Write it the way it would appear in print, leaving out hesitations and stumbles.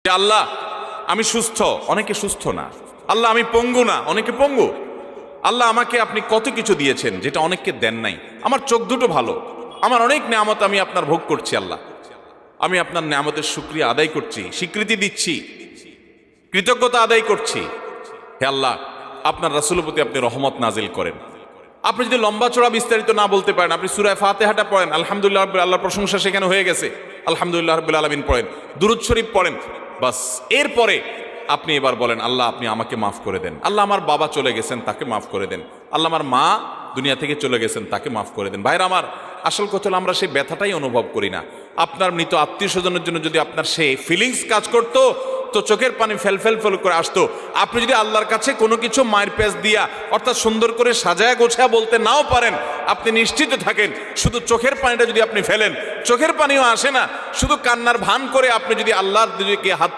যে আল্লাহ আমি সুস্থ, অনেকে সুস্থ না। আল্লাহ আমি পঙ্গু না, অনেকে পঙ্গু। আল্লাহ আমাকে আপনি কত কিছু দিয়েছেন যেটা অনেককে দেন নাই। আমার চোখ দুটো ভালো, আমার অনেক নেয়ামত আমি আপনার ভোগ করছি। আল্লাহ আমি আপনার নেয়ামতের শুকরিয়া আদায় করছি, স্বীকৃতি দিচ্ছি, কৃতজ্ঞতা আদায় করছি। হে আল্লাহ, আপনার রাসূলের প্রতি আপনি রহমত নাজিল করেন। আপনি যদি লম্বা চড়া বিস্তারিত না বলতে পারেন, আপনি সূরা ফাতিহাটা পড়েন, আলহামদুলিল্লাহ রাব্বিল, আল্লাহর প্রশংসা সেখানে হয়ে গেছে, আলহামদুলিল্লাহ রাব্বিল আলামিন পড়েন, দুরূদ শরীফ পড়েন, বাস। এরপরে আপনি এবার বলেন আল্লাহ আপনি আমাকে মাফ করে দেন। আল্লাহ আমার বাবা চলে গেছেন, তাকে মাফ করে দেন। আল্লাহ আমার মা দুনিয়া থেকে চলে গেছেন, তাকে মাফ করে দেন। ভাইরা আমার, আসল কথা হলো আমরা সেই ব্যথাটাই অনুভব করি না। আপনার মৃত আত্মীয় স্বজনের জন্য যদি আপনার সেই ফিলিংস কাজ করতো তো চোখের পানি ফেল ফেল ফেল করে আসতো। আপনি যদি আল্লাহর কাছে কোনো কিছু মায়ের পেঁচ দিয়া অর্থাৎ সুন্দর করে সাজায়া গোছায়া বলতে নাও পারেন, আপনি নিশ্চিত থাকেন শুধু চোখের পানিটা যদি আপনি ফেলেন, চোখের পানিও আসে না, শুধু কান্নার ভান করে আপনি যদি আল্লাহর দিকে হাত